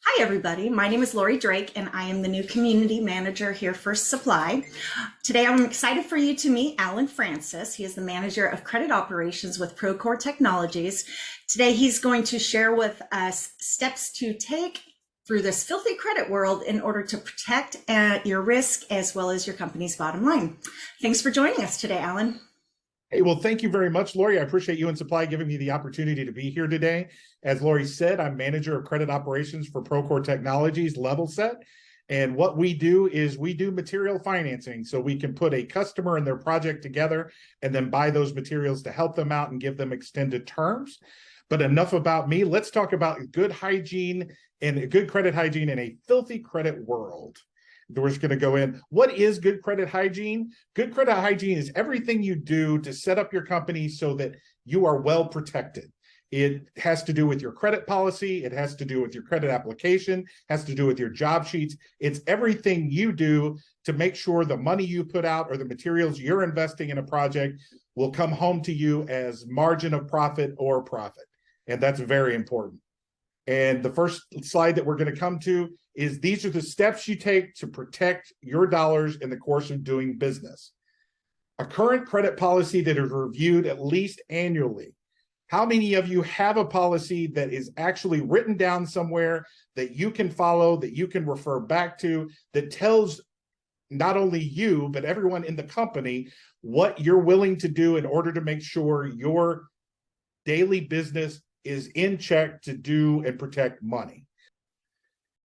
Hi, everybody. My name is Lori Drake, and I am the new community manager here for Suppli. Today, I'm excited for you to meet Allan Francis. He is the manager of credit operations with Procore Technologies. Today, he's going to share with us steps to take through this filthy credit world in order to protect your risk as well as your company's bottom line. Thanks for joining us today, Allan. Hey, well, thank you very much, Lori. I appreciate you and Suppli giving me the opportunity to be here today. As Lori said, I'm manager of credit operations for Procore Technologies, Level Set. And what we do is we do material financing. So we can put a customer and their project together and then buy those materials to help them out and give them extended terms. But enough about me. Let's talk about good hygiene and good credit hygiene in a filthy credit world. We're just going to go in. What is good credit hygiene? Good credit hygiene is everything you do to set up your company so that you are well protected. It has to do with your credit policy. It has to do with your credit application, has to do with your job sheets. It's everything you do to make sure the money you put out or the materials you're investing in a project will come home to you as margin of profit or profit. And that's very important. And the first slide that we're going to come to is these are the steps you take to protect your dollars in the course of doing business. A current credit policy that is reviewed at least annually. How many of you have a policy that is actually written down somewhere that you can follow, that you can refer back to, that tells not only you, but everyone in the company what you're willing to do in order to make sure your daily business is in check to do and protect money?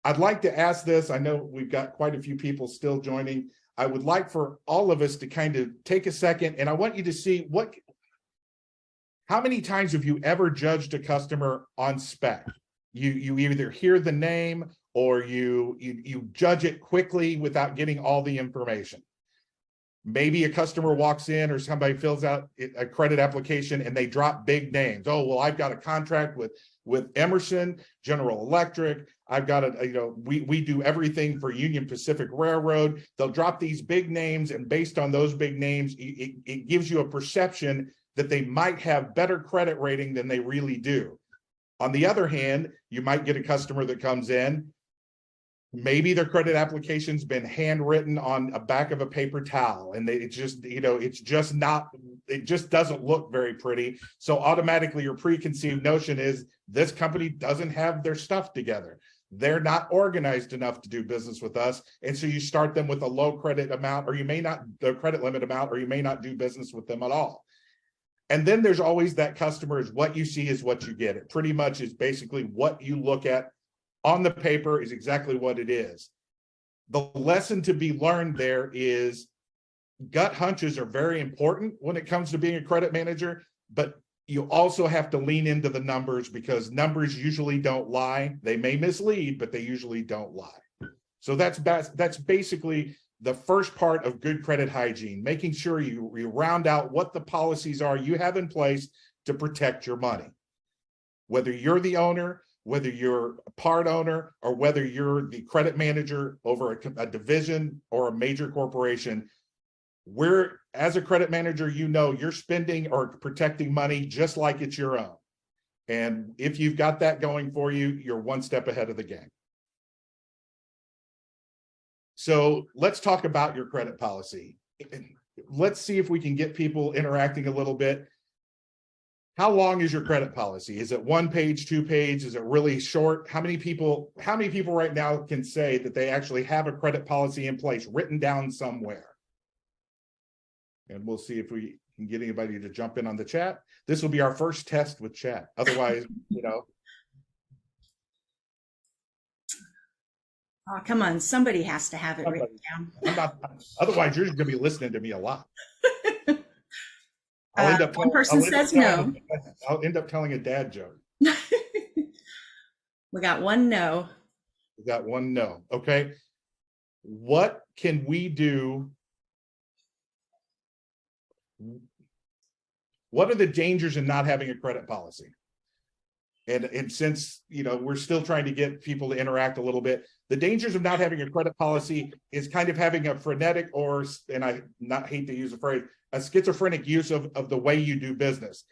I'd like to ask this. I know we've got quite a few people still joining. I would like for all of us to kind of take a second, and I want you to see how many times have you ever judged a customer on spec? You either hear the name or you judge it quickly without getting all the information. Maybe a customer walks in or somebody fills out a credit application and they drop big names. Oh, well, I've got a contract with Emerson, General Electric. I've got we do everything for Union Pacific Railroad. They'll drop these big names, and based on those big names, it gives you a perception that they might have better credit rating than they really do. On the other hand, you might get a customer that comes in, maybe their credit application's been handwritten on a back of a paper towel, and it just doesn't look very pretty. So automatically your preconceived notion is this company doesn't have their stuff together. They're not organized enough to do business with us. And so you start them with a low credit amount, or the credit limit amount, or you may not do business with them at all. And then there's always that customer is what you see is what you get. It pretty much is basically what you look at on the paper is exactly what it is. The lesson to be learned there is gut hunches are very important when it comes to being a credit manager, but you also have to lean into the numbers because numbers usually don't lie. They may mislead, but they usually don't lie. So that's basically the first part of good credit hygiene, making sure you round out what the policies are you have in place to protect your money. Whether you're the owner, whether you're a part owner, or whether you're the credit manager over a division or a major corporation, as a credit manager, you're spending or protecting money just like it's your own. And if you've got that going for you, you're one step ahead of the game. So let's talk about your credit policy. Let's see if we can get people interacting a little bit. How long is your credit policy? Is it 1 page, 2 pages? Is it really short? How many people right now can say that they actually have a credit policy in place written down somewhere? And we'll see if we can get anybody to jump in on the chat. This will be our first test with chat. Otherwise, Oh, come on, somebody has to have it written down. Otherwise, you're just going to be listening to me a lot. One person says no. I'll end up telling a dad joke. We got one no. We got one no. Okay. What can we do? What are the dangers in not having a credit policy? And since we're still trying to get people to interact a little bit, the dangers of not having a credit policy is kind of having a frenetic and I hate to use the phrase, a schizophrenic use of the way you do business.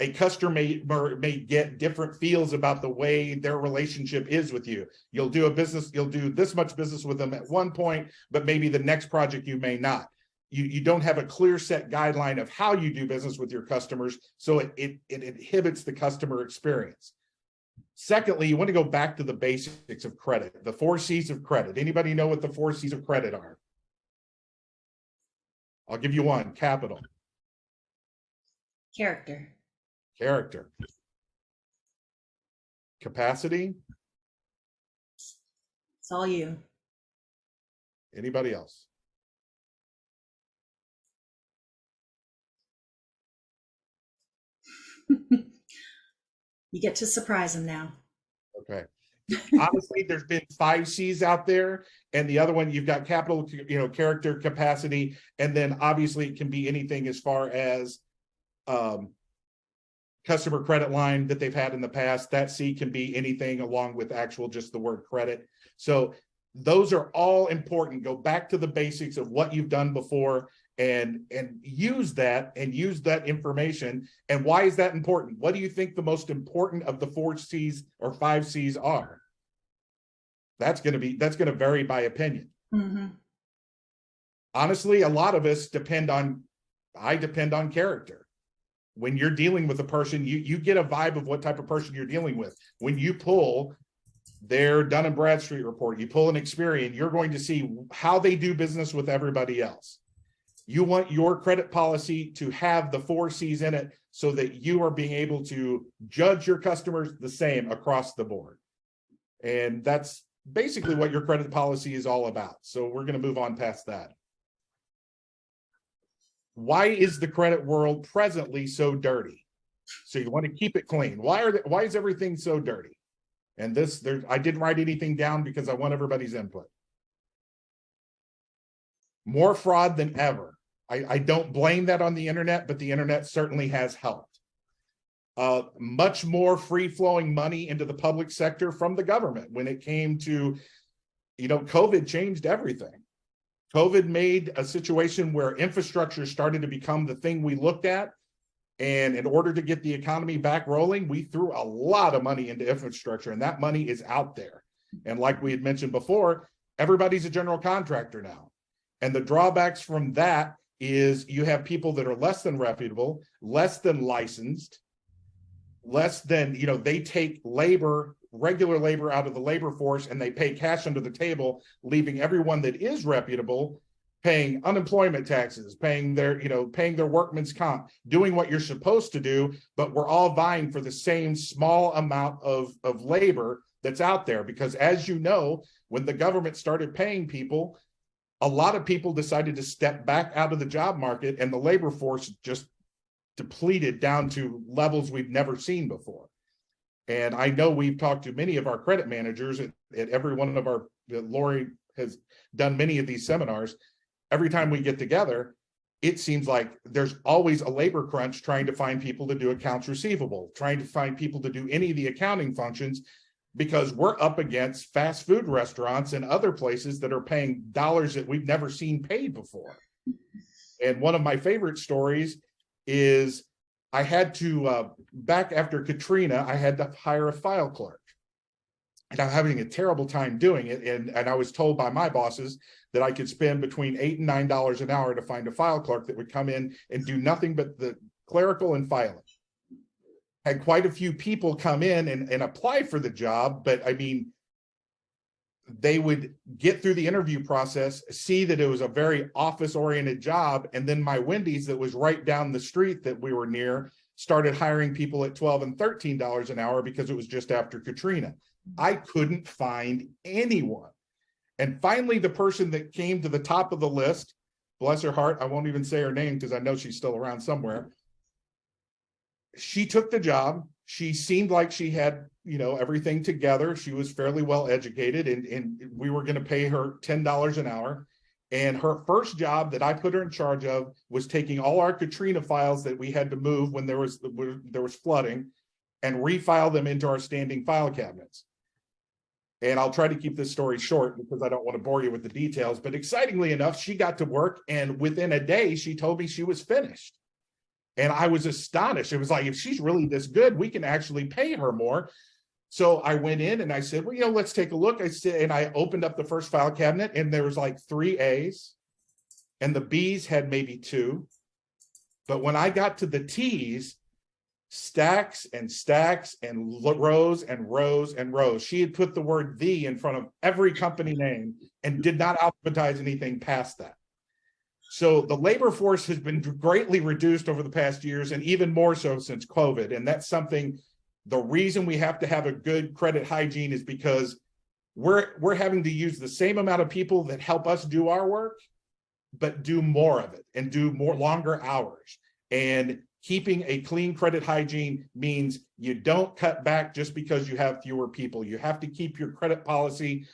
A customer may get different feels about the way their relationship is with you. You'll do this much business with them at one point, but maybe the next project you may not. You don't have a clear set guideline of how you do business with your customers, so it inhibits the customer experience. Secondly, you want to go back to the basics of credit, the 4 C's of credit. Anybody know what the 4 C's of credit are? I'll give you one: capital, Character, capacity. it's all you. Anybody else? You get to surprise them now. Okay. Honestly, there's been 5 C's out there, and the other one, you've got capital, character, capacity, and then obviously it can be anything as far as customer credit line that they've had in the past. That C can be anything along with actual just the word credit. So those are all important. Go back to the basics of what you've done before and use that information. And why is that important? What do you think the most important of the 4 C's or 5 C's are? That's going to vary by opinion. Mm-hmm. Honestly, a lot of us I depend on character. When you're dealing with a person, you get a vibe of what type of person you're dealing with. When you pull their Dun & Bradstreet report, you pull an Experian, you're going to see how they do business with everybody else. You want your credit policy to have the 4 C's in it so that you are being able to judge your customers the same across the board. And that's basically what your credit policy is all about. So we're going to move on past that. Why is the credit world presently so dirty? So you want to keep it clean. Why is everything so dirty? And I didn't write anything down because I want everybody's input. More fraud than ever. I don't blame that on the internet, but the internet certainly has helped. Much more free-flowing money into the public sector from the government when it came to, COVID changed everything. COVID made a situation where infrastructure started to become the thing we looked at. And in order to get the economy back rolling, we threw a lot of money into infrastructure, and that money is out there. And like we had mentioned before, everybody's a general contractor now. And the drawbacks from that is you have people that are less than reputable, less than licensed, less than, they take regular labor out of the labor force, and they pay cash under the table, leaving everyone that is reputable paying unemployment taxes, paying their workman's comp, doing what you're supposed to do, but we're all vying for the same small amount of labor that's out there. Because as you know, when the government started paying people, a lot of people decided to step back out of the job market, and the labor force just depleted down to levels we've never seen before. And I know we've talked to many of our credit managers at every one of our, Lori has done many of these seminars. Every time we get together, it seems like there's always a labor crunch trying to find people to do accounts receivable, trying to find people to do any of the accounting functions, because we're up against fast food restaurants and other places that are paying dollars that we've never seen paid before. And one of my favorite stories is I had to, back after Katrina, I had to hire a file clerk. And I'm having a terrible time doing it. And I was told by my bosses that I could spend between $8 and $9 an hour to find a file clerk that would come in and do nothing but the clerical and filing. Had quite a few people come in and apply for the job, but I mean, they would get through the interview process, see that it was a very office-oriented job, and then my Wendy's that was right down the street that we were near started hiring people at $12 and $13 an hour because it was just after Katrina. I couldn't find anyone. And finally, the person that came to the top of the list, bless her heart, I won't even say her name because I know she's still around somewhere. She took the job. She seemed like she had, everything together. She was fairly well educated, and we were going to pay her $10 an hour. And her first job that I put her in charge of was taking all our Katrina files that we had to move when there was flooding and refile them into our standing file cabinets. And I'll try to keep this story short because I don't want to bore you with the details, but excitingly enough, she got to work, and within a day, she told me she was finished. And I was astonished. It was like, if she's really this good, we can actually pay her more. So I went in and I said, well, let's take a look. I said, and I opened up the first file cabinet, and there was like 3 A's, and the B's had maybe 2. But when I got to the T's, stacks and stacks and rows and rows and rows. She had put the word "the" in front of every company name and did not alphabetize anything past that. So the labor force has been greatly reduced over the past years, and even more so since COVID. And that's something, the reason we have to have a good credit hygiene is because we're having to use the same amount of people that help us do our work, but do more of it and do more longer hours. And keeping a clean credit hygiene means you don't cut back just because you have fewer people. You have to keep your credit policy.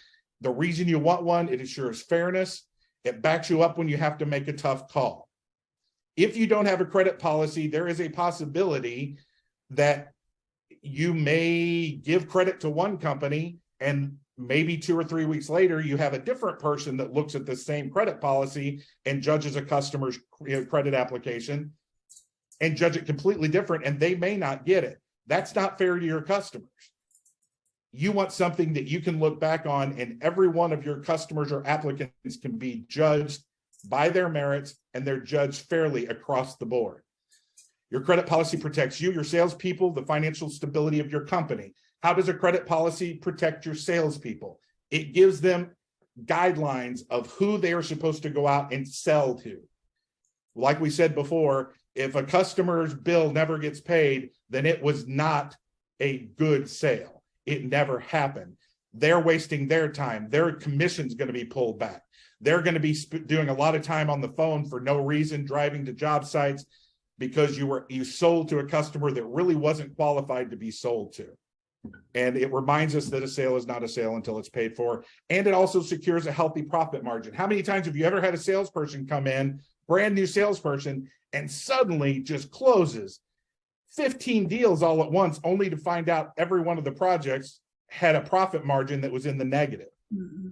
The reason you want one, it ensures fairness. It backs you up when you have to make a tough call. If you don't have a credit policy, there is a possibility that you may give credit to one company, and maybe 2 or 3 weeks later, you have a different person that looks at the same credit policy and judges a customer's credit application and judge it completely different, and they may not get it. That's not fair to your customers. You want something that you can look back on, and every one of your customers or applicants can be judged by their merits, and they're judged fairly across the board. Your credit policy protects you, your salespeople, the financial stability of your company. How does a credit policy protect your salespeople? It gives them guidelines of who they are supposed to go out and sell to. Like we said before, if a customer's bill never gets paid, then it was not a good sale. It never happened. They're wasting their time. Their commission's going to be pulled back. They're going to be doing a lot of time on the phone for no reason, driving to job sites because you sold to a customer that really wasn't qualified to be sold to. And it reminds us that a sale is not a sale until it's paid for. And it also secures a healthy profit margin. How many times have you ever had a salesperson come in, brand new salesperson, and suddenly just closes 15 deals all at once, only to find out every one of the projects had a profit margin that was in the negative? Mm-hmm.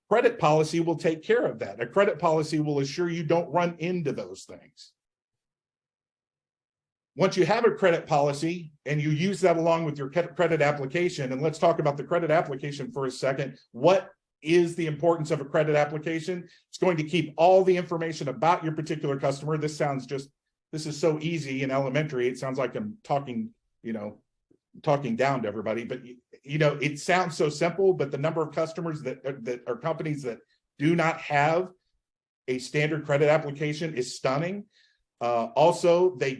Credit policy will take care of that. A credit policy will assure you don't run into those things. Once you have a credit policy and you use that along with your credit application, and let's talk about the credit application for a second. What is the importance of a credit application? It's going to keep all the information about your particular customer. This is so easy and elementary. It sounds like I'm talking down to everybody, but it sounds so simple, but the number of customers that are companies that do not have a standard credit application is stunning. Also, they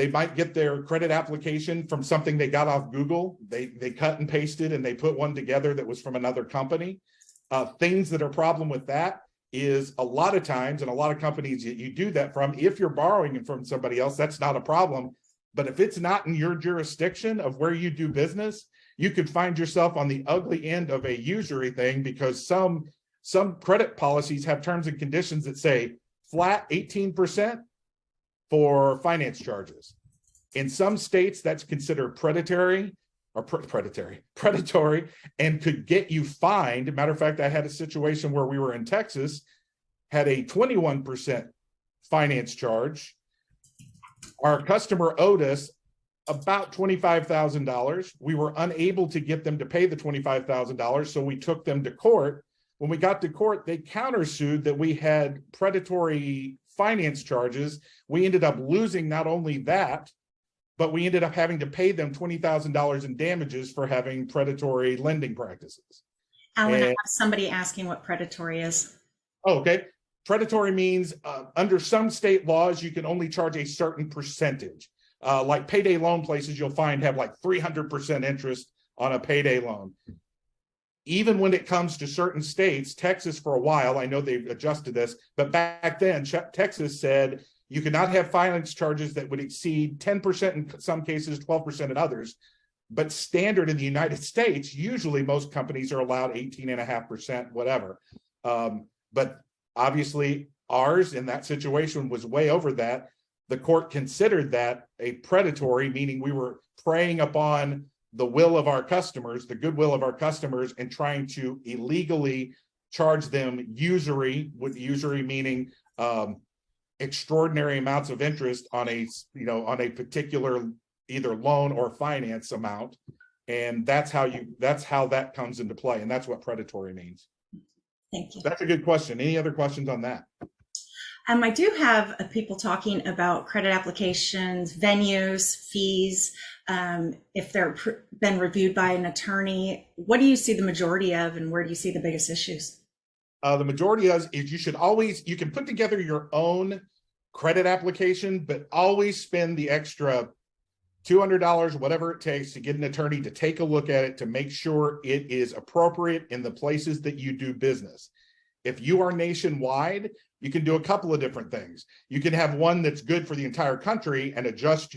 might get their credit application from something they got off Google. They cut and pasted and they put one together that was from another company. Things that are problem with that is a lot of times, and a lot of companies you do that from, if you're borrowing from somebody else, that's not a problem. But if it's not in your jurisdiction of where you do business, you could find yourself on the ugly end of a usury thing, because some credit policies have terms and conditions that say flat 18% for finance charges. In some states, that's considered predatory and could get you fined. Matter of fact, I had a situation where we were in Texas, had a 21% finance charge. Our customer owed us about $25,000. We were unable to get them to pay the $25,000, so we took them to court. When we got to court, they countersued that we had predatory finance charges. We ended up losing not only that, but we ended up having to pay them $20,000 in damages for having predatory lending practices. Alan, I have somebody asking what predatory is. Oh, okay. Predatory means under some state laws, you can only charge a certain percentage. Like payday loan places, you'll find have like 300% interest on a payday loan. Even when it comes to certain states, Texas for a while, I know they've adjusted this, but back then, Texas said you could not have finance charges that would exceed 10% in some cases, 12% in others. But standard in the United States, usually most companies are allowed 18.5%, whatever. But obviously ours in that situation was way over that. The court considered that a predatory, meaning we were preying upon the will of our customers, the goodwill of our customers, and trying to illegally charge them usury, with usury meaning extraordinary amounts of interest on a particular either loan or finance amount. And that's how that comes into play. And that's what predatory means. Thank you. That's a good question. Any other questions on that? I do have people talking about credit applications, venues, fees, if they're been reviewed by an attorney. What do you see the majority of, and where do you see the biggest issues? The majority is you can put together your own credit application, but always spend the extra $200, whatever it takes, to get an attorney to take a look at it to make sure it is appropriate in the places that you do business. If you are nationwide, you can do a couple of different things. You can have one that's good for the entire country and adjust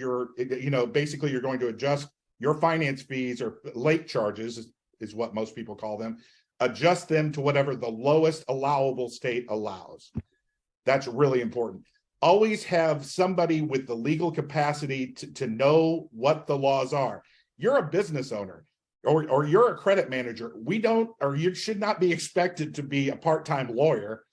basically you're going to adjust your finance fees or late charges is what most people call them, adjust them to whatever the lowest allowable state allows. That's really important. Always have somebody with the legal capacity to know what the laws are. You're a business owner or you're a credit manager. You should not be expected to be a part-time lawyer.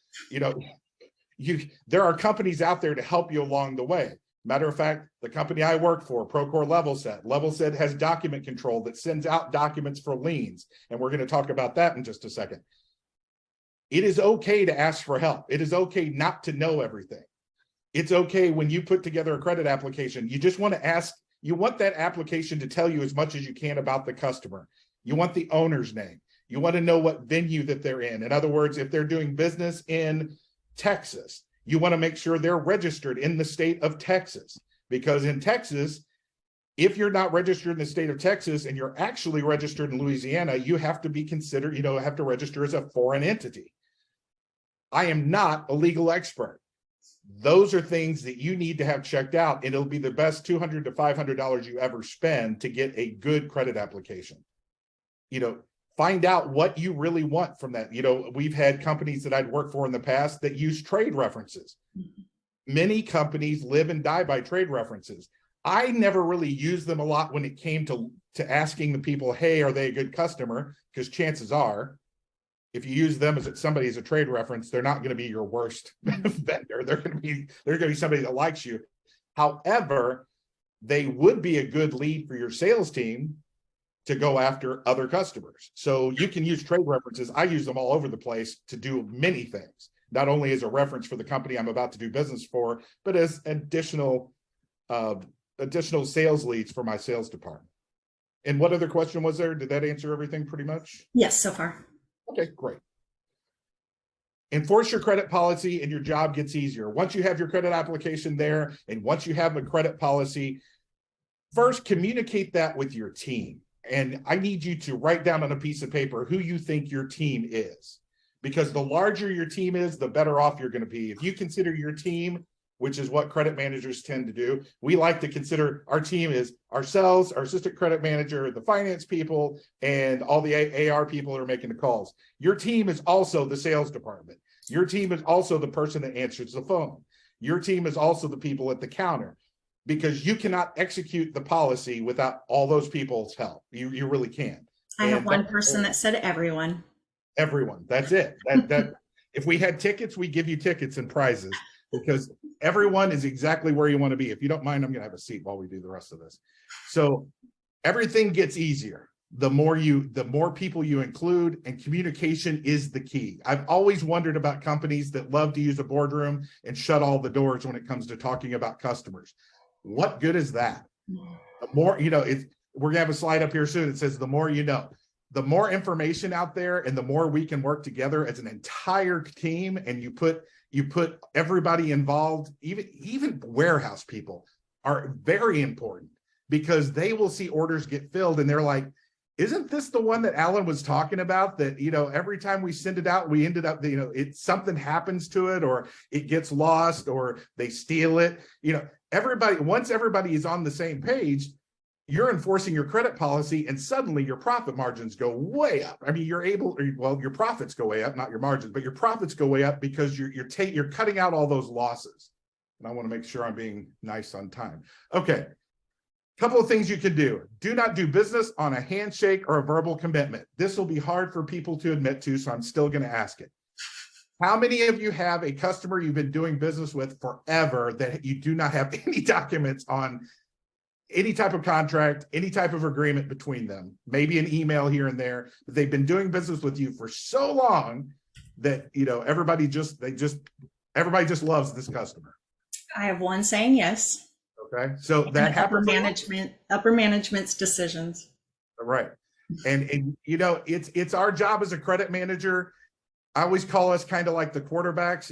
There are companies out there to help you along the way. Matter of fact, the company I work for, Procore Levelset has document control that sends out documents for liens. And we're going to talk about that in just a second. It is okay to ask for help. It is okay not to know everything. It's okay when you put together a credit application, you just want to ask, you want that application to tell you as much as you can about the customer. You want the owner's name. You want to know what venue that they're in. In other words, if they're doing business in Texas, you want to make sure they're registered in the state of Texas, because in Texas, if you're not registered in the state of Texas and you're actually registered in Louisiana, you have to be considered, have to register as a foreign entity. I am not a legal expert. Those are things that you need to have checked out, and it'll be the best $200 to $500 you ever spend to get a good credit application. Find out what you really want from that. We've had companies that I'd worked for in the past that use trade references. Many companies live and die by trade references. I never really used them a lot when it came to asking the people, hey, are they a good customer? Because chances are, if you use them as somebody as a trade reference, they're not going to be your worst vendor. They're going to be somebody that likes you. However, they would be a good lead for your sales team to go after other customers. So you can use trade references. I use them all over the place to do many things, not only as a reference for the company I'm about to do business for, but as additional sales leads for my sales department. And what other question was there? Did that answer everything pretty much? Yes, so far. Okay, great. Enforce your credit policy and your job gets easier. Once you have your credit application there, and once you have a credit policy, first communicate that with your team. And I need you to write down on a piece of paper who you think your team is, because the larger your team is, the better off you're going to be. If you consider your team, which is what credit managers tend to do, we like to consider our team is ourselves, our assistant credit manager, the finance people, and all the AR people that are making the calls. Your team is also the sales department. Your team is also the person that answers the phone. Your team is also the people at the counter, because you cannot execute the policy without all those people's help. You really can't. I have one person that said everyone. Everyone, that's it. That if we had tickets, we give you tickets and prizes, because everyone is exactly where you want to be. If you don't mind, I'm going to have a seat while we do the rest of this. So everything gets easier. The more people you include, and communication is the key. I've always wondered about companies that love to use a boardroom and shut all the doors when it comes to talking about customers. What good is that? The more, we're going to have a slide up here soon. It says, the more you know. The more information out there, and the more we can work together as an entire team, and you put everybody involved. Even warehouse people are very important, because they will see orders get filled and they're like, isn't this the one that Allan was talking about, that every time we send it out, we ended up, something happens to it, or it gets lost, or they steal it. Once everybody is on the same page, you're enforcing your credit policy, and suddenly your profit margins go way up. I mean, your profits go way up, not your margins, but your profits go way up, because you're cutting out all those losses. And I want to make sure I'm being nice on time. Okay. Couple of things you can do. Do not do business on a handshake or a verbal commitment. This will be hard for people to admit to, so I'm still going to ask it. How many of you have a customer you've been doing business with forever that you do not have any documents on any type of contract, any type of agreement between them, maybe an email here and there, but they've been doing business with you for so long that, everybody just loves this customer. I have one saying yes. Okay. So that happens. Upper management's decisions. Right. And it's our job as a credit manager. I always call us kind of like the quarterbacks.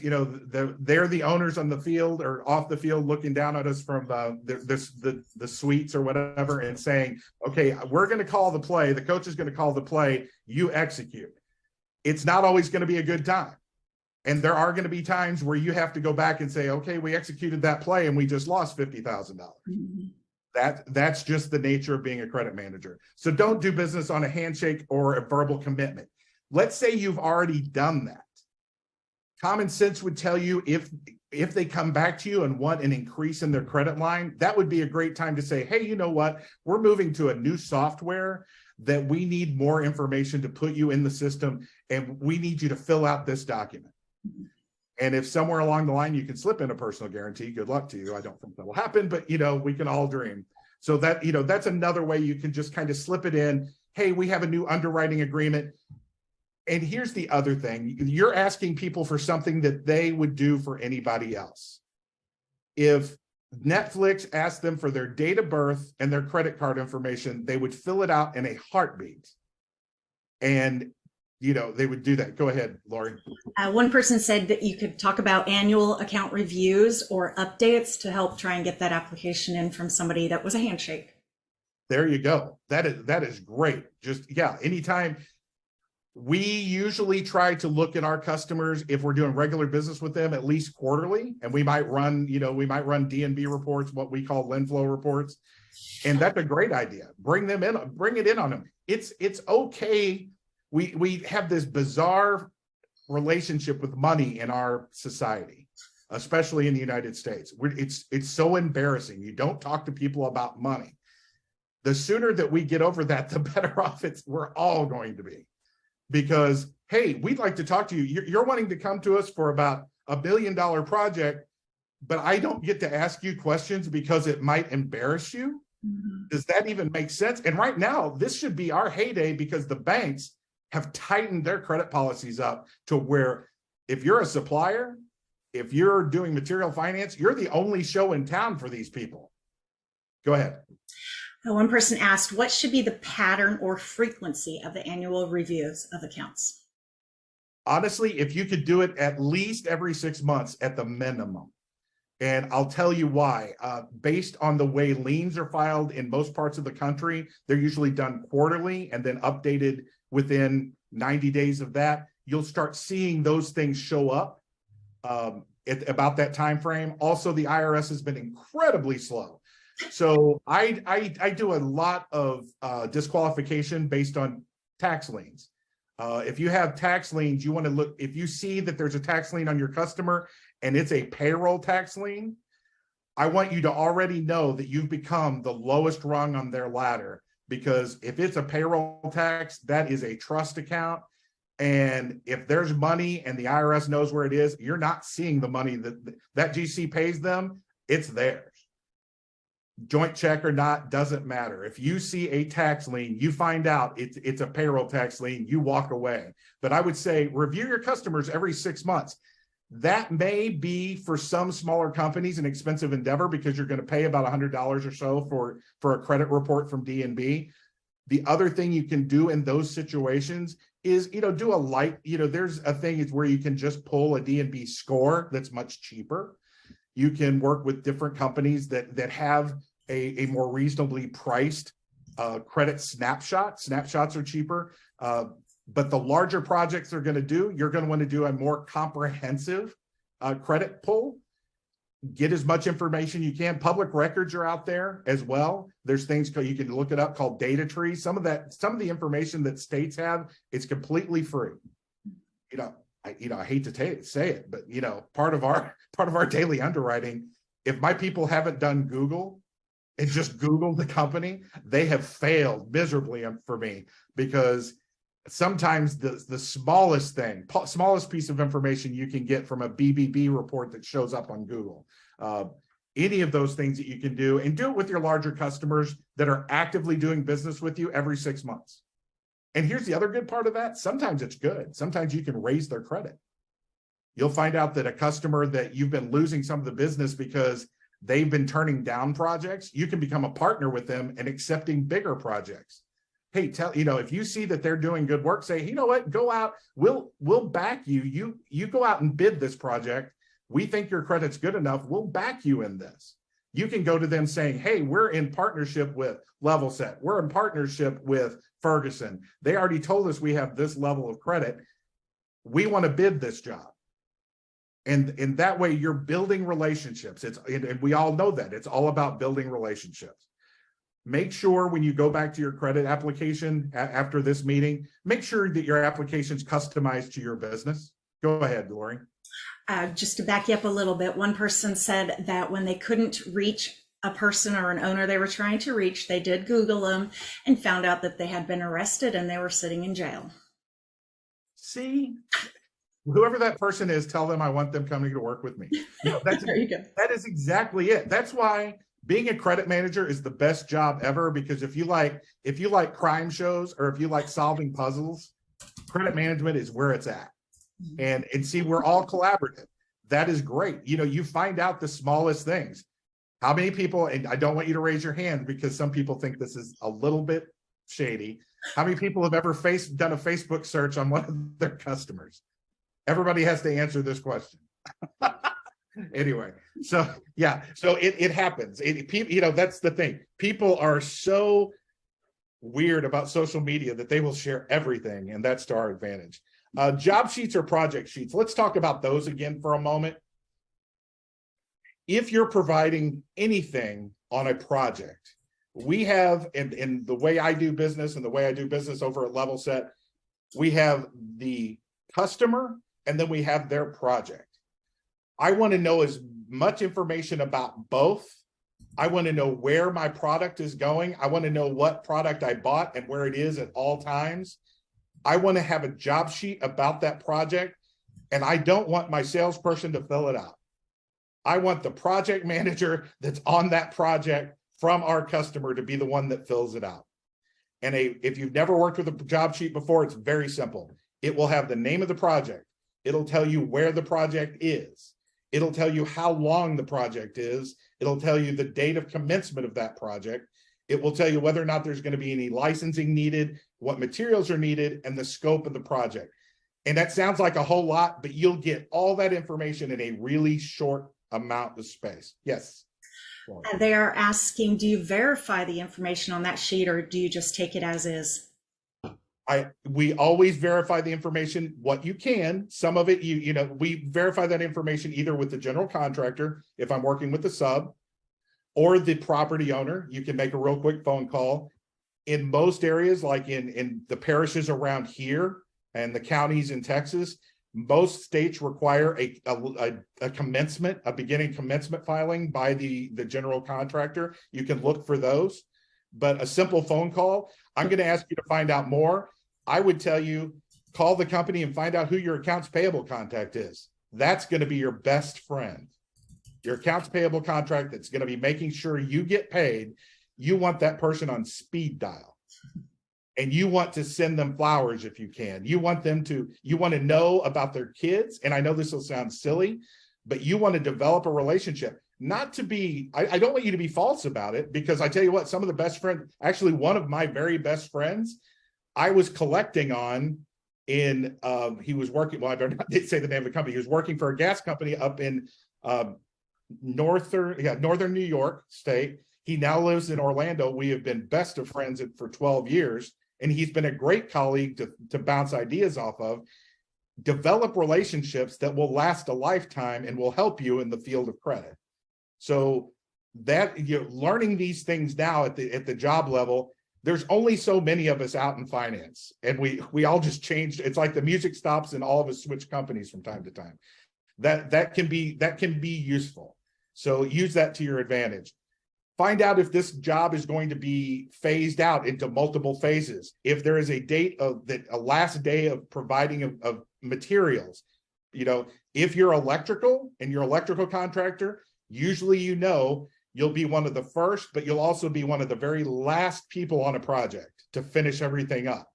They're the owners on the field or off the field looking down at us from the suites or whatever and saying, okay, we're going to call the play. The coach is going to call the play. You execute. It's not always going to be a good time. And there are going to be times where you have to go back and say, okay, we executed that play and we just lost $50,000. That's just the nature of being a credit manager. So don't do business on a handshake or a verbal commitment. Let's say you've already done that. Common sense would tell you if they come back to you and want an increase in their credit line, that would be a great time to say, hey, you know what? We're moving to a new software that we need more information to put you in the system, and we need you to fill out this document. And if somewhere along the line you can slip in a personal guarantee, good luck to you. I don't think that will happen, but we can all dream. So that, that's another way you can just kind of slip it in. Hey, we have a new underwriting agreement. And here's the other thing. You're asking people for something that they would do for anybody else. If Netflix asked them for their date of birth and their credit card information, they would fill it out in a heartbeat. And they would do that. Go ahead, Lori. One person said that you could talk about annual account reviews or updates to help try and get that application in from somebody that was a handshake. There you go. That is great. Anytime. We usually try to look at our customers if we're doing regular business with them at least quarterly, and we might run D&B reports, what we call LendFlow reports, and that's a great idea. Bring it in on them. It's okay. We have this bizarre relationship with money in our society, especially in the United States. It's so embarrassing. You don't talk to people about money. The sooner that we get over that, the better off we're all going to be. Because, hey, we'd like to talk to you. You're wanting to come to us for about $1 billion project, but I don't get to ask you questions because it might embarrass you. Mm-hmm. Does that even make sense? And right now, this should be our heyday because the banks have tightened their credit policies up to where if you're a supplier, if you're doing material finance, you're the only show in town for these people. Go ahead. One person asked, what should be the pattern or frequency of the annual reviews of accounts? Honestly, if you could do it at least every 6 months at the minimum. And I'll tell you why. Based on the way liens are filed in most parts of the country, they're usually done quarterly and then updated within 90 days of that. You'll start seeing those things show up at about that time frame. Also, the IRS has been incredibly slow. So I do a lot of disqualification based on tax liens. If you have tax liens, you want to look, if you see that there's a tax lien on your customer and it's a payroll tax lien, I want you to already know that you've become the lowest rung on their ladder, because if it's a payroll tax, that is a trust account. And if there's money and the IRS knows where it is, you're not seeing the money that GC pays them, it's theirs. Joint check or not, doesn't matter. If you see a tax lien, you find out it's a payroll tax lien, you walk away. But I would say review your customers every 6 months. That may be for some smaller companies an expensive endeavor because you're going to pay about $100 or so for a credit report from D&B. The other thing you can do in those situations is, do a light, there's a thing is where you can just pull a D&B score that's much cheaper. You can work with different companies that have a more reasonably priced credit snapshot. Snapshots are cheaper, but the larger projects they're going to do, you're going to want to do a more comprehensive credit pull. Get as much information you can. Public records are out there as well. There's things you can look it up called data trees. Some of the information that states have, it's completely free. I hate to say it, but part of our daily underwriting, if my people haven't done Google and just Googled the company, they have failed miserably for me, because sometimes the smallest thing, smallest piece of information you can get from a BBB report that shows up on Google. Any of those things that you can do, and do it with your larger customers that are actively doing business with you every 6 months. And here's the other good part of that. Sometimes it's good. Sometimes you can raise their credit. You'll find out that a customer that you've been losing some of the business because they've been turning down projects, you can become a partner with them and accepting bigger projects. Hey, if you see that they're doing good work, say, you know what, go out, we'll back you. You go out and bid this project. We think your credit's good enough. We'll back you in this. You can go to them saying, hey, we're in partnership with Level Set. We're in partnership with Ferguson. They already told us we have this level of credit. We want to bid this job. And in that way, you're building relationships. And we all know that. It's all about building relationships. Make sure when you go back to your credit application after this meeting, make sure that your application's customized to your business. Go ahead, Lori. Just to back you up a little bit, one person said that when they couldn't reach a person or an owner they were trying to reach, they did Google them and found out that they had been arrested and they were sitting in jail. See, whoever that person is, tell them I want them coming to work with me. There you go. That is exactly it. That's why being a credit manager is the best job ever, because if you like crime shows or if you like solving puzzles, credit management is where it's at. And see, we're all collaborative. That is great. You find out the smallest things. How many people, and I don't want you to raise your hand because some people think this is a little bit shady. How many people have ever done a Facebook search on one of their customers? Everybody has to answer this question. Anyway, so yeah, so it happens. That's the thing. People are so weird about social media that they will share everything, and that's to our advantage. Job sheets or project sheets. Let's talk about those again for a moment. If you're providing anything on a project, we have, and the way I do business and the way I do business over at Level Set, we have the customer and then we have their project. I want to know as much information about both. I want to know where my product is going. I want to know what product I bought and where it is at all times. I want to have a job sheet about that project, and I don't want my salesperson to fill it out. I want the project manager that's on that project from our customer to be the one that fills it out. And if you've never worked with a job sheet before, it's very simple. It will have the name of the project. It'll tell you where the project is. It'll tell you how long the project is. It'll tell you the date of commencement of that project. It will tell you whether or not there's going to be any licensing needed, what materials are needed, and the scope of the project. And that sounds like a whole lot, but you'll get all that information in a really short amount of space. Yes. They are asking, do you verify the information on that sheet or do you just take it as is? We always verify the information, what you can. Some of it, we verify that information either with the general contractor, if I'm working with the sub, or the property owner. You can make a real quick phone call. In most areas, like in the parishes around here and the counties in Texas, most states require a commencement, a beginning commencement filing by the general contractor. You can look for those, but a simple phone call. I'm going to ask you to find out more. I would tell you, call the company and find out who your accounts payable contact is. That's going to be your best friend. Your accounts payable contract that's going to be making sure you get paid. You want that person on speed dial. And you want to send them flowers if you can. You want to know about their kids. And I know this will sound silly, but you want to develop a relationship. Not to be, I don't want you to be false about it, because I tell you what, some of the best friends, actually one of my very best friends, I was collecting on he was working, well, I don't say the name of the company. He was working for a gas company up in northern New York state. He now lives in Orlando. We have been best of friends for 12 years. And he's been a great colleague to bounce ideas off of. Develop relationships that will last a lifetime and will help you in the field of credit. So that you're learning these things now at the job level. There's only so many of us out in finance, and we all just changed. It's like the music stops and all of us switch companies from time to time. That can be useful. So use that to your advantage. Find out if this job is going to be phased out into multiple phases. If there is a date of that, a last day of providing of materials. If you're electrical and you're electrical contractor, usually you'll be one of the first, but you'll also be one of the very last people on a project to finish everything up.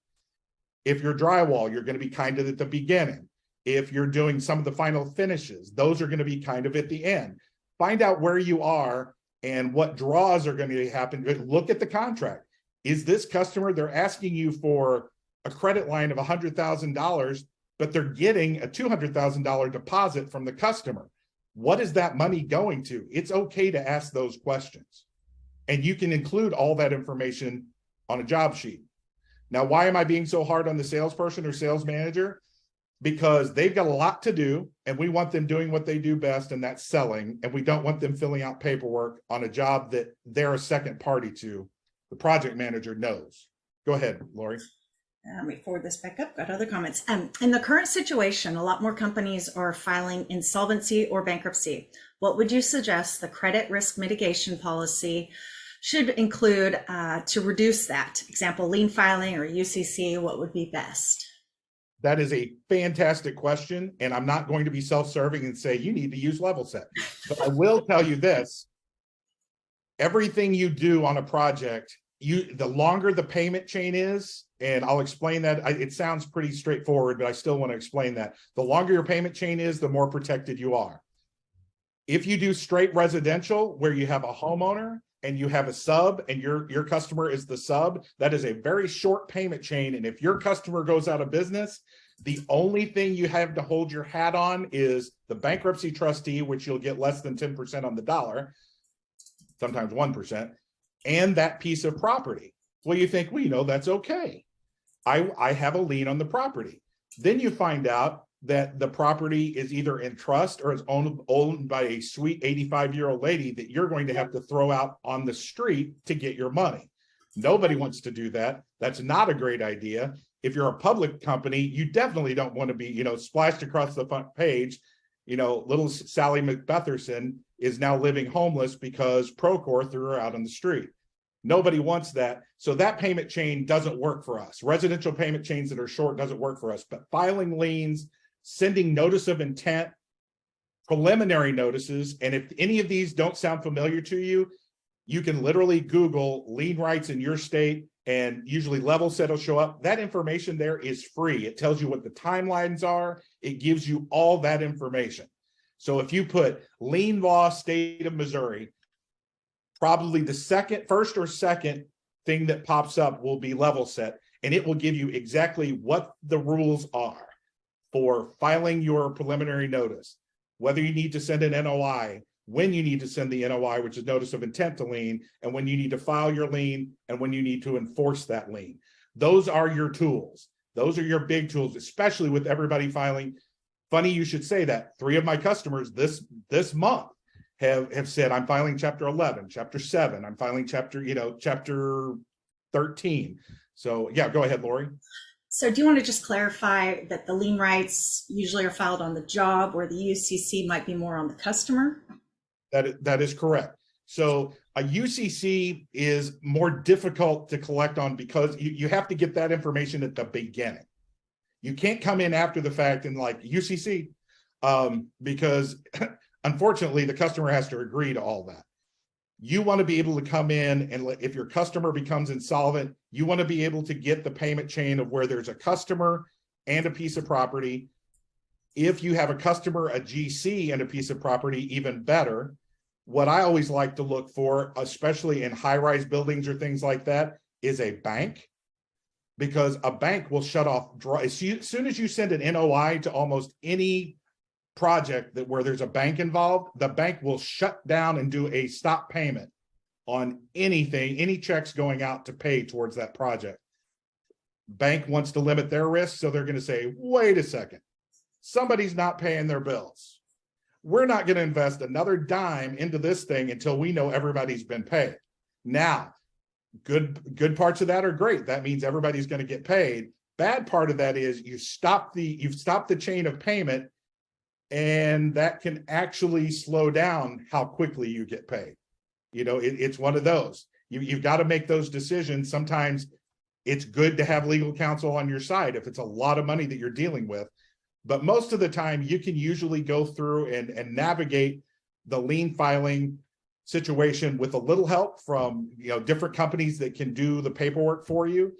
If you're drywall, you're going to be kind of at the beginning. If you're doing some of the final finishes, those are going to be kind of at the end. Find out where you are and what draws are going to happen. Look at the contract. Is this customer, they're asking you for a credit line of $100,000, but they're getting a $200,000 deposit from the customer. What is that money going to? It's okay to ask those questions. And you can include all that information on a job sheet. Now, why am I being so hard on the salesperson or sales manager? Because they've got a lot to do and we want them doing what they do best, and that's selling. And we don't want them filling out paperwork on a job that they're a second party to. The project manager knows. Go ahead, Lori. Let me forward this back up. Got other comments. In the current situation, a lot more companies are filing insolvency or bankruptcy. What would you suggest the credit risk mitigation policy should include to reduce that? Example, lien filing or UCC, what would be best? That is a fantastic question. And I'm not going to be self-serving and say you need to use level set. But I will tell you this. Everything you do on a project, the longer the payment chain is, and I'll explain that. It sounds pretty straightforward, but I still want to explain that. The longer your payment chain is, the more protected you are. If you do straight residential, where you have a homeowner and you have a sub and your customer is the sub, that is a very short payment chain. And if your customer goes out of business, the only thing you have to hold your hat on is the bankruptcy trustee, which you'll get less than 10% on the dollar, sometimes 1%, and that piece of property. Well, you think, well, that's okay. I have a lien on the property. Then you find out that the property is either in trust or is owned by a sweet 85-year-old lady that you're going to have to throw out on the street to get your money. Nobody wants to do that. That's not a great idea. If you're a public company, you definitely don't want to be, splashed across the front page. Little Sally McBetherson is now living homeless because Procore threw her out on the street. Nobody wants that. So that payment chain doesn't work for us. Residential payment chains that are short doesn't work for us. But filing liens, sending notice of intent, preliminary notices, and if any of these don't sound familiar to you, you can literally Google lien rights in your state, and usually level set will show up. That information there is free. It tells you what the timelines are. It gives you all that information. So if you put lien law, state of Missouri, probably the first or second thing that pops up will be level set, and it will give you exactly what the rules are for filing your preliminary notice, whether you need to send an NOI, when you need to send the NOI, which is notice of intent to lien, and when you need to file your lien, and when you need to enforce that lien. Those are your tools. Those are your big tools, especially with everybody filing. Funny you should say that. 3 of my customers this month have said, I'm filing chapter 11, chapter 7, I'm filing chapter 13. So yeah, go ahead, Lori. So do you want to just clarify that the lien rights usually are filed on the job, where the UCC might be more on the customer? That is correct. So a UCC is more difficult to collect on because you have to get that information at the beginning. You can't come in after the fact and like UCC because unfortunately the customer has to agree to all that. You want to be able to come in and if your customer becomes insolvent, you want to be able to get the payment chain of where there's a customer and a piece of property. If you have a customer, a GC, and a piece of property, even better. What I always like to look for, especially in high-rise buildings or things like that, is a bank, because a bank will shut off as soon as you send an NOI to almost any project where there's a bank involved. The bank will shut down and do a stop payment on anything, any checks going out to pay towards that project. Bank wants to limit their risk, so they're going to say, wait a second, somebody's not paying their bills. We're not going to invest another dime into this thing until we know everybody's been paid. Now, good parts of that are great. That means everybody's going to get paid. Bad part of that is you've stopped the chain of payment, and that can actually slow down how quickly you get paid. It's one of those. You've got to make those decisions. Sometimes it's good to have legal counsel on your side if it's a lot of money that you're dealing with. But most of the time, you can usually go through and navigate the lien filing situation with a little help from different companies that can do the paperwork for you.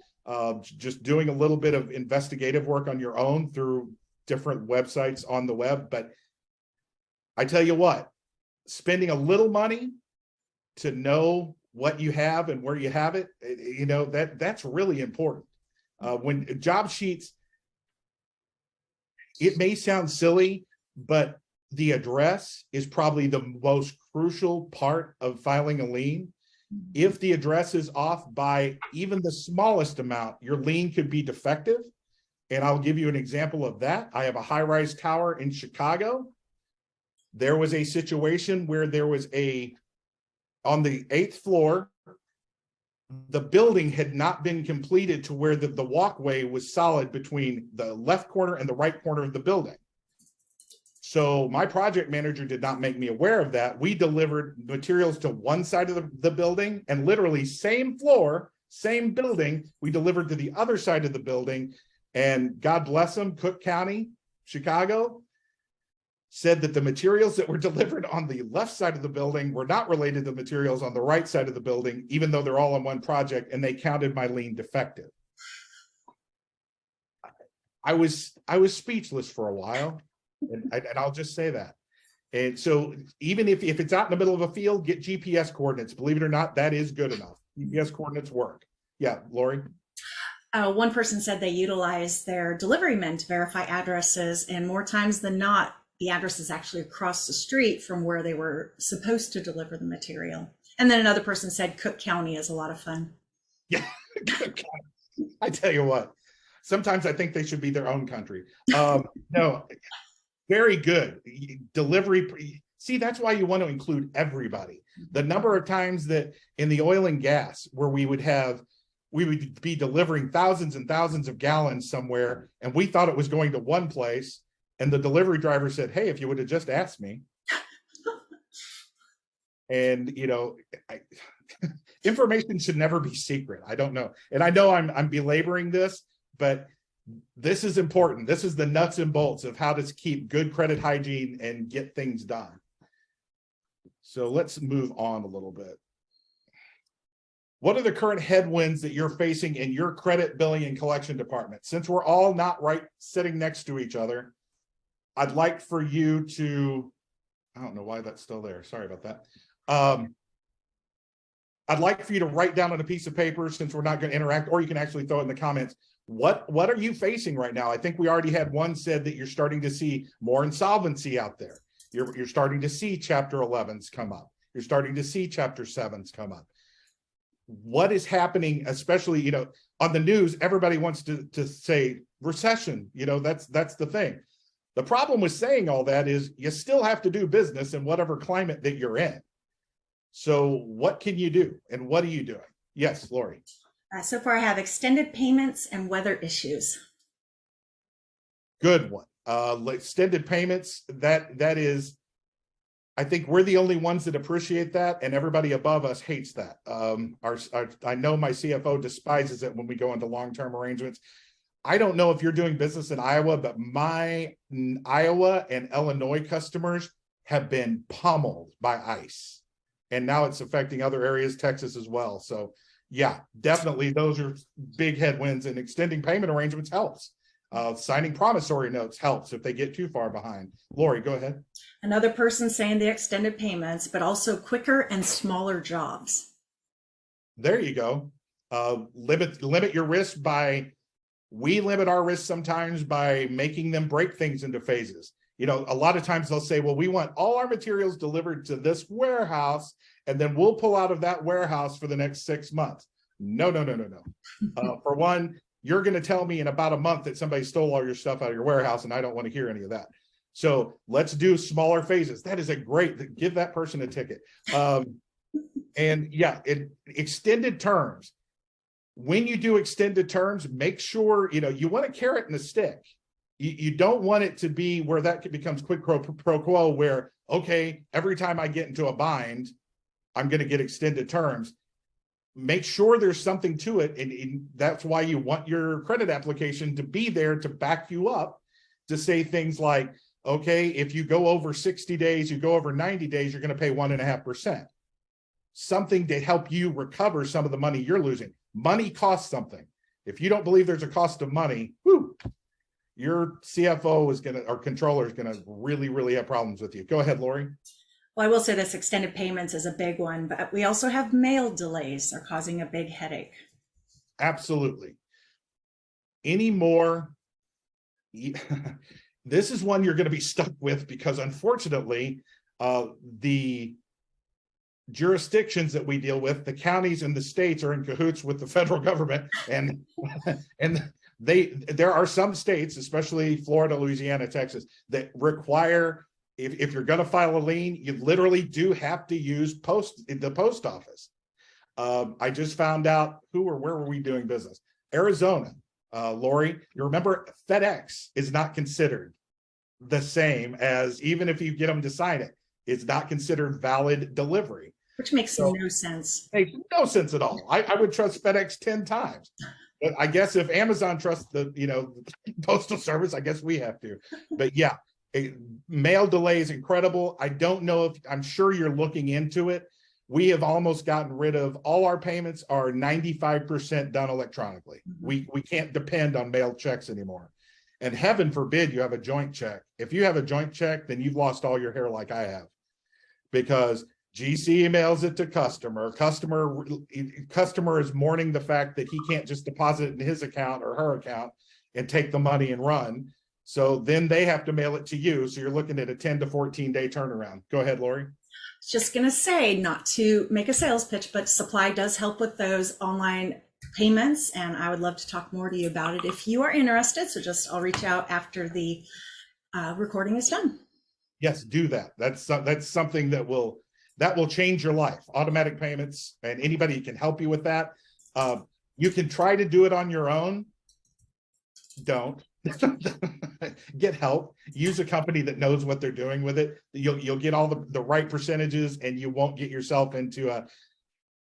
Just doing a little bit of investigative work on your own through different websites on the web. But I tell you what, spending a little money to know what you have and where you have it, that's really important. When job sheets, it may sound silly, but the address is probably the most crucial part of filing a lien. If the address is off by even the smallest amount, your lien could be defective. And I'll give you an example of that. I have a high-rise tower in Chicago. There was a situation where there was on the 8th floor, the building had not been completed to where the walkway was solid between the left corner and the right corner of the building. So my project manager did not make me aware of that. We delivered materials to one side of the building, and literally same floor, same building, we delivered to the other side of the building. And God bless them, Cook County, Chicago, said that the materials that were delivered on the left side of the building were not related to the materials on the right side of the building, even though they're all on one project, and they counted my lien defective. I was speechless for a while, and I'll just say that. And so even if it's out in the middle of a field, get GPS coordinates. Believe it or not, that is good enough. GPS coordinates work. Yeah, Lori? One person said they utilize their delivery men to verify addresses, and more times than not, the address is actually across the street from where they were supposed to deliver the material. And then another person said Cook County is a lot of fun. Yeah, I tell you what, sometimes I think they should be their own country. No, very good. Delivery, see, that's why you want to include everybody. The number of times that in the oil and gas where we would be delivering thousands and thousands of gallons somewhere, and we thought it was going to one place, and the delivery driver said, "Hey, if you would have just asked me." And information should never be secret. I don't know, and I know I'm belaboring this, but this is important. This is the nuts and bolts of how to keep good credit hygiene and get things done. So let's move on a little bit. What are the current headwinds that you're facing in your credit, billing, and collection department? Since we're all not sitting next to each other, I'd like for you to, I don't know why that's still there. Sorry about that. I'd like for you to write down on a piece of paper, since we're not going to interact, or you can actually throw it in the comments. What are you facing right now? I think we already had one said that you're starting to see more insolvency out there. You're starting to see Chapter 11s come up. You're starting to see Chapter 7s come up. What is happening, especially, on the news, everybody wants to say recession, that's the thing. The problem with saying all that is you still have to do business in whatever climate that you're in. So what can you do, and what are you doing? Yes, Lori. So far I have extended payments and weather issues. Good one. Extended payments, that is, I think we're the only ones that appreciate that, and everybody above us hates that. I know my CFO despises it when we go into long-term arrangements. I don't know if you're doing business in Iowa, but my Iowa and Illinois customers have been pummeled by ice, and now it's affecting other areas, Texas as well. So yeah, definitely those are big headwinds, and extending payment arrangements helps. Signing promissory notes helps if they get too far behind. Lori, go ahead. Another person saying the extended payments, but also quicker and smaller jobs. There you go. Limit your risk we limit our risk sometimes by making them break things into phases. A lot of times they'll say, well, we want all our materials delivered to this warehouse, and then we'll pull out of that warehouse for the next 6 months. No. For one, you're going to tell me in about a month that somebody stole all your stuff out of your warehouse, and I don't want to hear any of that. So let's do smaller phases. That is give that person a ticket. And yeah, extended terms. When you do extended terms, make sure, you want a carrot and a stick. You don't want it to be where that becomes quid pro quo, where, okay, every time I get into a bind, I'm going to get extended terms. Make sure there's something to it. And that's why you want your credit application to be there to back you up, to say things like, okay, if you go over 60 days, you go over 90 days, you're going to pay 1.5%. Something to help you recover some of the money you're losing. Money costs something. If you don't believe there's a cost of money, your CFO is going to, or controller is going to really, really have problems with you. Go ahead, Lori. Well, I will say this extended payments is a big one, but we also have mail delays are causing a big headache. Absolutely. Any more? This is one you're going to be stuck with, because unfortunately, the jurisdictions that we deal with, the counties and the states, are in cahoots with the federal government, and there are some states, especially Florida, Louisiana, Texas, that require, if you're going to file a lien, you literally do have to use the post office. I just found out where were we doing business? Arizona. Lori, you remember FedEx is not considered the same as, even if you get them to sign it, it's not considered valid delivery. Which makes no sense. Makes no sense at all. I would trust FedEx 10 times. But I guess if Amazon trusts the postal service, I guess we have to. But yeah, mail delay is incredible. I don't know if, I'm sure you're looking into it. We have almost gotten rid of all our payments are 95% done electronically. We can't depend on mailed checks anymore. And heaven forbid you have a joint check. If you have a joint check, then you've lost all your hair like I have, because GC emails it to customer. Customer is mourning the fact that he can't just deposit it in his account or her account and take the money and run. So then they have to mail it to you. So you're looking at a 10 to 14 day turnaround. Go ahead, Lori. Just going to say, not to make a sales pitch, but Suppli does help with those online payments, and I would love to talk more to you about it if you are interested. So I'll reach out after the recording is done. Yes, do that. That's something that will change your life. Automatic payments, and anybody can help you with that. You can try to do it on your own. Don't. Get help. Use a company that knows what they're doing with it. You'll get all the right percentages, and you won't get yourself into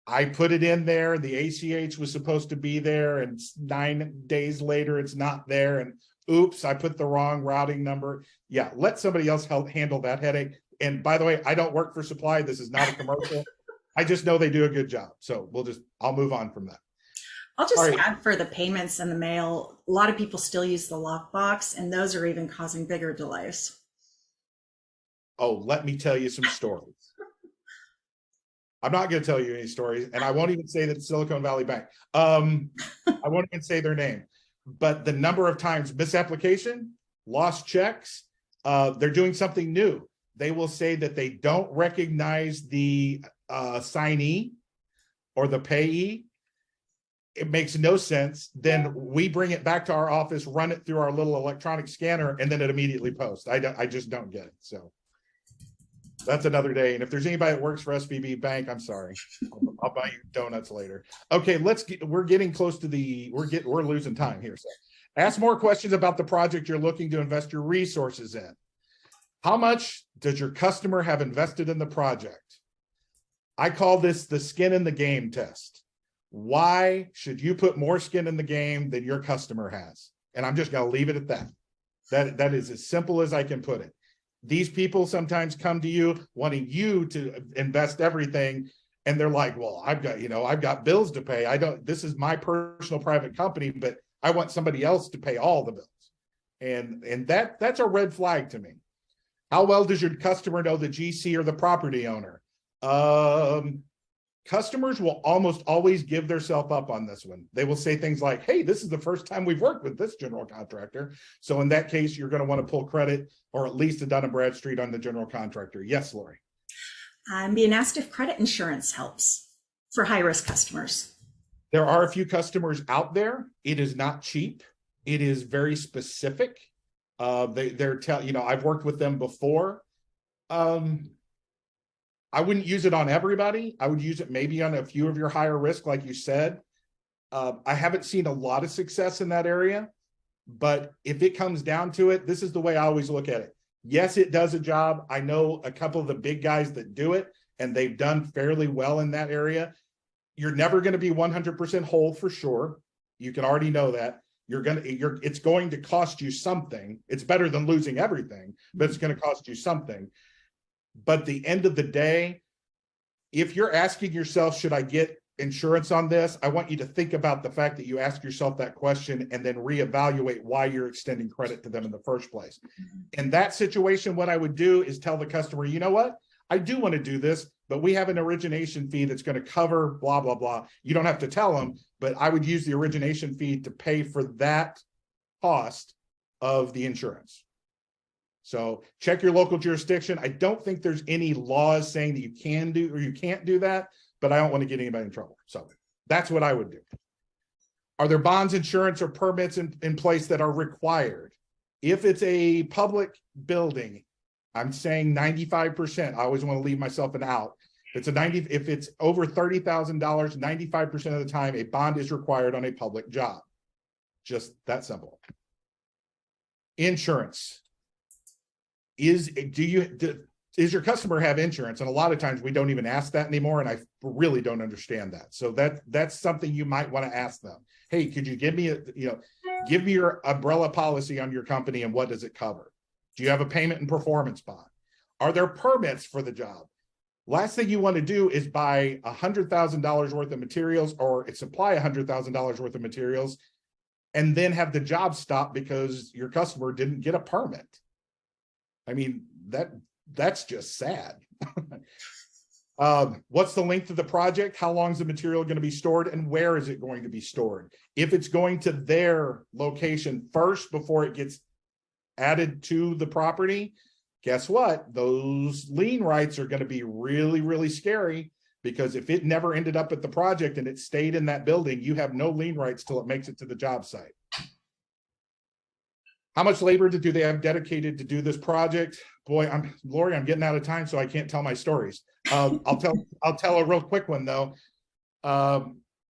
I put it in there, the ACH was supposed to be there, and 9 days later it's not there, and oops, I put the wrong routing number. Yeah, let somebody else handle that headache. And by the way, I don't work for Suppli. This is not a commercial. I just know they do a good job. So I'll move on from that. I'll just add, for the payments and the mail, a lot of people still use the lockbox, and those are even causing bigger delays. Oh, let me tell you some stories. I'm not going to tell you any stories, and I won't even say that Silicon Valley Bank. I won't even say their name, but the number of times misapplication, lost checks, they're doing something new. They will say that they don't recognize the signee or the payee. It makes no sense. Then we bring it back to our office, run it through our little electronic scanner, and then it immediately posts. I just don't get it. So that's another day. And if there's anybody that works for SVB Bank, I'm sorry. I'll buy you donuts later. Okay, we're getting close to we're losing time here. So ask more questions about the project you're looking to invest your resources in. How much does your customer have invested in the project? I call this the skin in the game test. Why should you put more skin in the game than your customer has? And I'm just going to leave it at that. That is as simple as I can put it. These people sometimes come to you wanting you to invest everything, and they're like, well, I've got bills to pay. This is my personal private company, but I want somebody else to pay all the bills. And that's a red flag to me. How well does your customer know the GC or the property owner? Customers will almost always give themselves up on this one. They will say things like, hey, this is the first time we've worked with this general contractor. So in that case, you're going to want to pull credit, or at least a Dun & Bradstreet on the general contractor. Yes, Lori. I'm being asked if credit insurance helps for high-risk customers. There are a few customers out there. It is not cheap. It is very specific. I've worked with them before. I wouldn't use it on everybody. I would use it maybe on a few of your higher risk, like you said. I haven't seen a lot of success in that area, but if it comes down to it, this is the way I always look at it. Yes, it does a job. I know a couple of the big guys that do it, and they've done fairly well in that area. You're never going to be 100% whole for sure. You can already know that. It's going to cost you something. It's better than losing everything, but it's going to cost you something. But at the end of the day, if you're asking yourself, should I get insurance on this? I want you to think about the fact that you ask yourself that question and then reevaluate why you're extending credit to them in the first place. In that situation, what I would do is tell the customer, you know what? I do want to do this, but we have an origination fee that's going to cover blah, blah, blah. You don't have to tell them, but I would use the origination fee to pay for that cost of the insurance. So check your local jurisdiction. I don't think there's any laws saying that you can do or you can't do that, but I don't want to get anybody in trouble. So that's what I would do. Are there bonds, insurance, or permits in place that are required? If it's a public building, I'm saying 95%. I always want to leave myself an out. If it's over $30,000, 95% of the time, a bond is required on a public job. Just that simple. Insurance. Does your customer have insurance? And a lot of times we don't even ask that anymore, and I really don't understand that. So that's something you might want to ask them. Hey, could you give me give me your umbrella policy on your company, and what does it cover? Do you have a payment and performance bond? Are there permits for the job? Last thing you want to do is buy $100,000 worth of materials or supply $100,000 worth of materials and then have the job stop because your customer didn't get a permit. I mean, that's just sad. What's the length of the project? How long is the material going to be stored, and where is it going to be stored? If it's going to their location first before it gets added to the property, guess what? Those lien rights are going to be really, really scary, because if it never ended up at the project and it stayed in that building, you have no lien rights till it makes it to the job site. How much labor do they have dedicated to do this project? Boy, Lori, I'm getting out of time, so I can't tell my stories. I'll tell a real quick one though.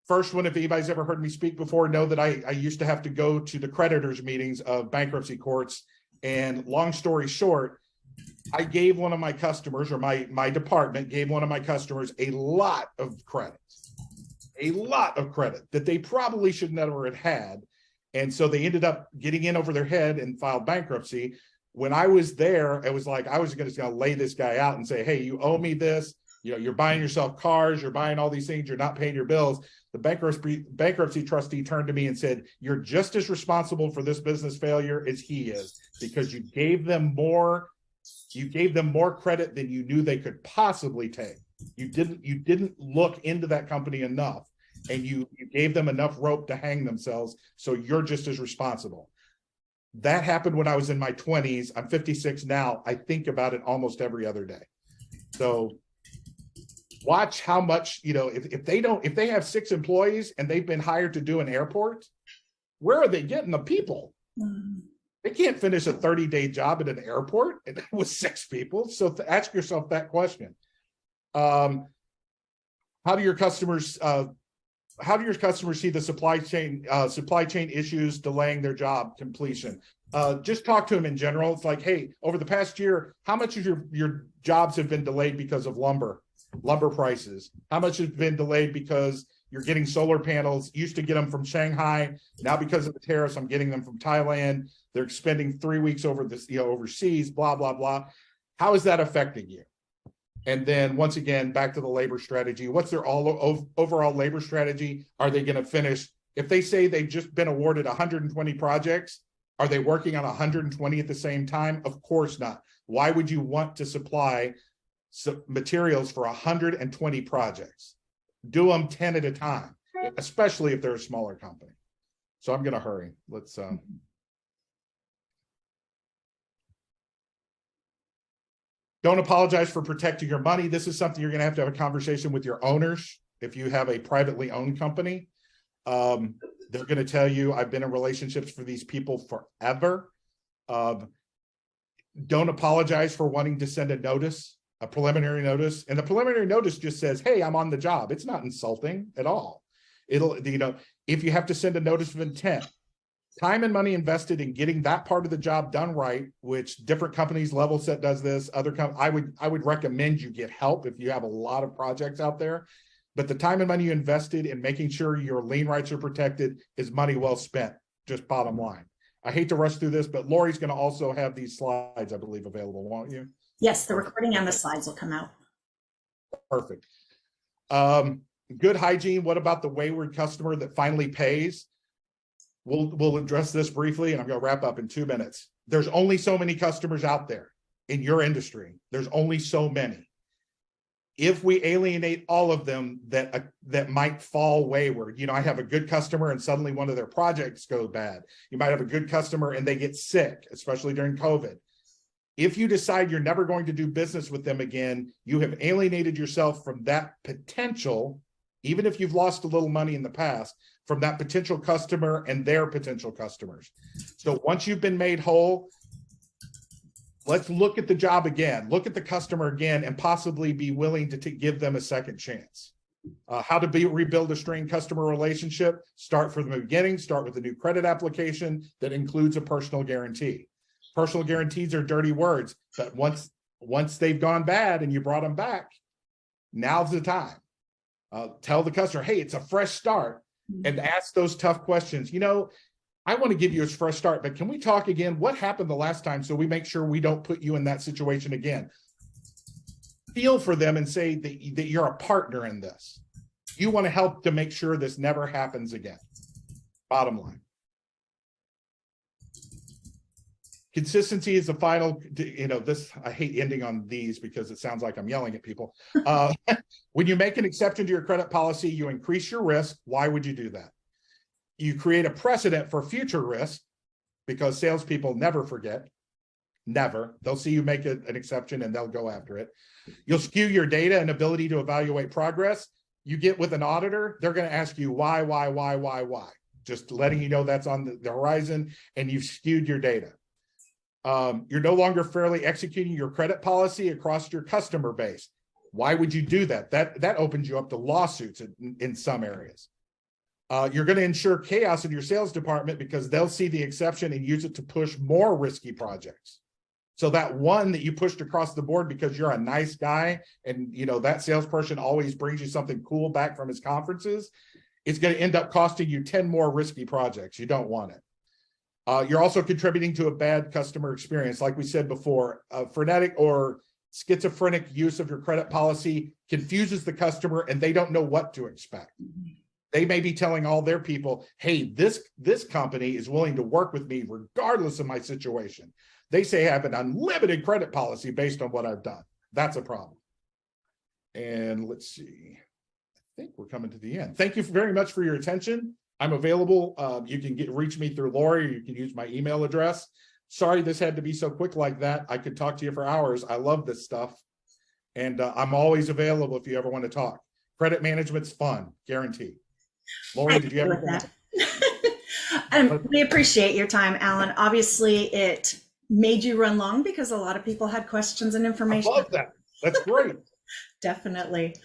First one, if anybody's ever heard me speak before, know that I used to have to go to the creditors meetings of bankruptcy courts. And long story short, I gave one of my customers, or my department gave one of my customers a lot of credit that they probably should never have had. And so they ended up getting in over their head and filed bankruptcy. When I was there, it was like I was just going to lay this guy out and say, hey, you owe me this. You know, you're buying yourself cars, you're buying all these things, you're not paying your bills. The bankruptcy trustee turned to me and said, you're just as responsible for this business failure as he is, because you gave them more credit than you knew they could possibly take. You didn't look into that company enough, and you gave them enough rope to hang themselves, so you're just as responsible. That happened when I was in my 20s. I'm 56 now. I think about it almost every other day. So watch how much, if they have 6 employees and they've been hired to do an airport, where are they getting the people? They can't finish a 30-day job at an airport with 6 people. So ask yourself that question. How do your customers see the supply chain issues delaying their job completion? Just talk to them in general. It's like, hey, over the past year, how much of your jobs have been delayed because of lumber prices? How much has been delayed because you're getting solar panels? Used to get them from Shanghai. Now, because of the tariffs, I'm getting them from Thailand. They're spending 3 weeks overseas, blah, blah, blah. How is that affecting you? And then once again, back to the labor strategy. What's their overall labor strategy? Are they going to finish? If they say they've just been awarded 120 projects, are they working on 120 at the same time? Of course not. Why would you want to supply materials for 120 projects? Do them 10 at a time, especially if they're a smaller company. So I'm going to hurry. Let's don't apologize for protecting your money. This is something you're going to have a conversation with your owners. If you have a privately owned company, they're going to tell you, I've been in relationships for these people forever. Don't apologize for wanting to send a preliminary notice. And the preliminary notice just says, hey, I'm on the job. It's not insulting at all. If you have to send a notice of intent, time and money invested in getting that part of the job done right, which different companies, Level Set does this, I would recommend you get help if you have a lot of projects out there. But the time and money you invested in making sure your lien rights are protected is money well spent, just bottom line. I hate to rush through this, but Lori's going to also have these slides, I believe, available, won't you? Yes, the recording and the slides will come out. Perfect. Good hygiene. What about the wayward customer that finally pays? We'll address this briefly, and I'm going to wrap up in 2 minutes. There's only so many customers out there in your industry. There's only so many. If we alienate all of them that might fall wayward, I have a good customer and suddenly one of their projects goes bad. You might have a good customer and they get sick, especially during COVID. If you decide you're never going to do business with them again, you have alienated yourself from that potential, even if you've lost a little money in the past, from that potential customer and their potential customers. So once you've been made whole, let's look at the job again, look at the customer again, and possibly be willing to give them a second chance. How to rebuild a strained customer relationship? Start from the beginning, start with a new credit application that includes a personal guarantee. Personal guarantees are dirty words, but once they've gone bad and you brought them back, now's the time. Tell the customer, hey, it's a fresh start, and ask those tough questions. I want to give you a fresh start, but can we talk again? What happened the last time so we make sure we don't put you in that situation again? Feel for them and say that you're a partner in this. You want to help to make sure this never happens again. Bottom line. Consistency is the final, I hate ending on these because it sounds like I'm yelling at people. When you make an exception to your credit policy, you increase your risk. Why would you do that? You create a precedent for future risk because salespeople never forget. Never. They'll see you make an exception and they'll go after it. You'll skew your data and ability to evaluate progress. You get with an auditor, they're going to ask you why. Just letting you know that's on the horizon, and you've skewed your data. You're no longer fairly executing your credit policy across your customer base. Why would you do that? That opens you up to lawsuits in some areas. You're going to ensure chaos in your sales department because they'll see the exception and use it to push more risky projects. So that one that you pushed across the board because you're a nice guy and that salesperson always brings you something cool back from his conferences, it's going to end up costing you 10 more risky projects. You don't want it. You're also contributing to a bad customer experience. Like we said before, frenetic or schizophrenic use of your credit policy confuses the customer and they don't know what to expect. They may be telling all their people, hey, this company is willing to work with me regardless of my situation. They say I have an unlimited credit policy based on what I've done. That's a problem. And let's see. I think we're coming to the end. Thank you very much for your attention. I'm available. You can reach me through Lori, or you can use my email address. Sorry this had to be so quick like that. I could talk to you for hours. I love this stuff. And I'm always available if you ever want to talk. Credit management's fun, guaranteed. Lori, did you have anything? We appreciate your time, Allan. Obviously, it made you run long because a lot of people had questions and information. I love that. That's great. Definitely.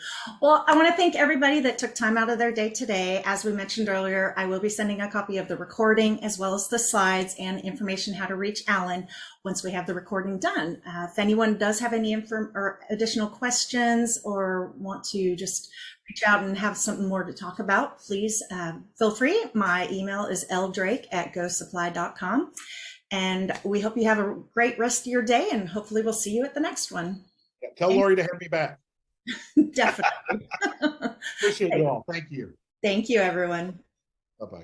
Well, I want to thank everybody that took time out of their day today. As we mentioned earlier, I will be sending a copy of the recording as well as the slides and information how to reach Allan once we have the recording done. If anyone does have any additional questions or want to just reach out and have something more to talk about, please feel free. My email is ldrake@gosupply.com. And we hope you have a great rest of your day, and hopefully we'll see you at the next one. Yeah, tell Lori to have me back. Definitely. Appreciate you all. Thank you. Thank you, everyone. Bye-bye.